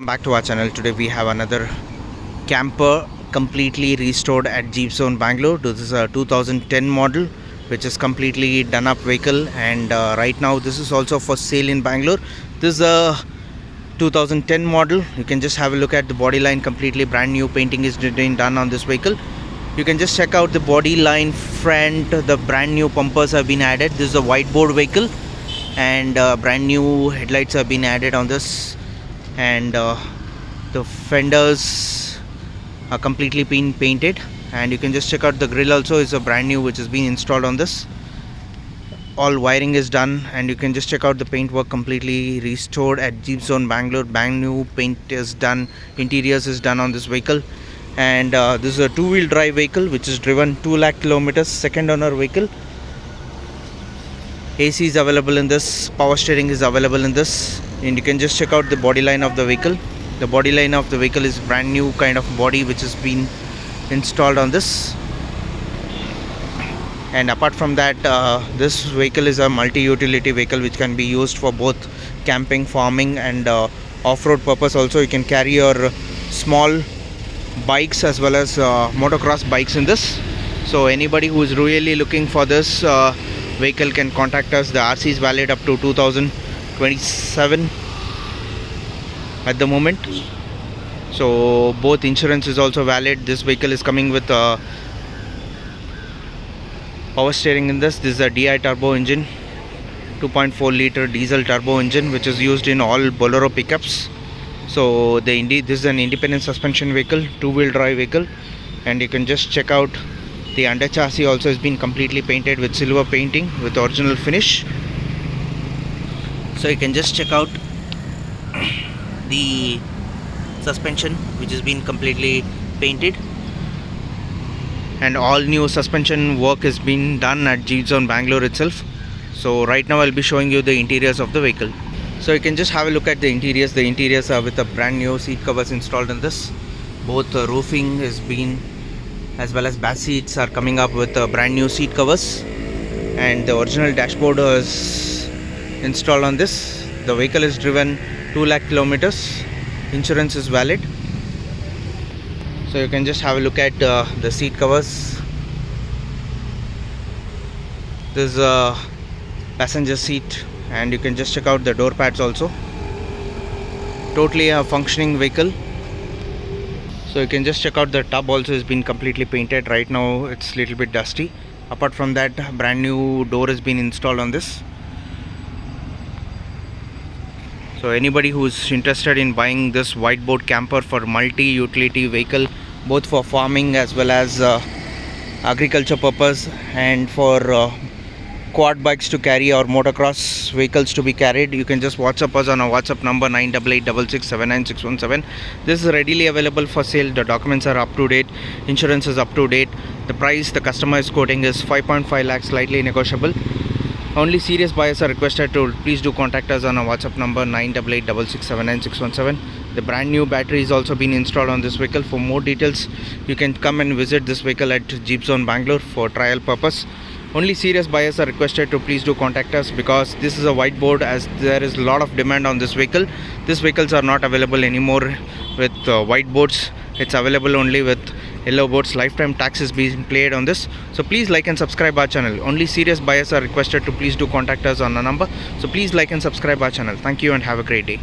Back to our channel. Today we have another camper completely restored at Jeepzone Bangalore. This is a 2010 model which is completely done up vehicle, and right now this is also for sale in Bangalore. This is a 2010 model. You can just have a look at the body line. Completely brand new painting is being done on this vehicle. You can just check out the body line front. The brand new bumpers have been added. This is a white board vehicle, and brand new headlights have been added on this, and the fenders are completely been painted. And you can just check out the grill also is a brand new which is being installed on this. All wiring is done, and you can just check out the paint work completely restored at Jeepzone Bangalore. Brand new paint is done, interiors is done on this vehicle. And this is a two-wheel drive vehicle which is driven 2 lakh kilometers, second owner vehicle. AC is available in this, power steering is available in this, and you can just check out the body line of the vehicle. The body line of the vehicle is brand new kind of body which has been installed on this. And apart from that, this vehicle is a multi-utility vehicle which can be used for both camping, farming and off-road purpose also. You can carry your small bikes as well as motocross bikes in this. So anybody who is really looking for this vehicle can contact us. The RC is valid up to 2027 at the moment. So both insurance is also valid. This vehicle is coming with power steering in this. This is a DI turbo engine, 2.4 liter diesel turbo engine which is used in all Bolero pickups. So this is an independent suspension vehicle, two-wheel drive vehicle, and you can just check out the under chassis also has been completely painted with silver painting with original finish. So you can just check out the suspension which has been completely painted, and all new suspension work is being done at Jeepzone Bangalore itself. So right now I'll be showing you the interiors of the vehicle. So you can just have a look at the interiors. The interiors are with a brand new seat covers installed in this. Both roofing is been, as well as back seats are coming up with brand new seat covers, and the original dashboard is installed on this. The vehicle is driven 2 lakh kilometers. Insurance is valid. So you can just have a look at the seat covers. This is a passenger seat, and you can just check out the door pads also. Totally a functioning vehicle. So you can just check out the tub also has been completely painted. Right now it's a little bit dusty. Apart from that, brand new door has been installed on this. So anybody who is interested in buying this white board camper for multi-utility vehicle, both for farming as well as agriculture purpose, and for quad bikes to carry or motocross vehicles to be carried, you can just WhatsApp us on our WhatsApp number 9886679617. This is readily available for sale. The documents are up to date, insurance is up to date. The price the customer is quoting is 5.5 lakhs, slightly negotiable. Only serious buyers are requested to please do contact us on our WhatsApp number 9886679617. The brand new battery is also been installed on this vehicle. For more details, you can come and visit this vehicle at Jeepzone Bangalore for trial purpose. Only serious buyers are requested to please do contact us, because this is a white board, as there is a lot of demand on this vehicle. These vehicles are not available anymore with white boards. It's available only with yellow boards. Lifetime tax is being paid on this. So please like and subscribe our channel. Only serious buyers are requested to please do contact us on our number. So please like and subscribe our channel. Thank you and have a great day.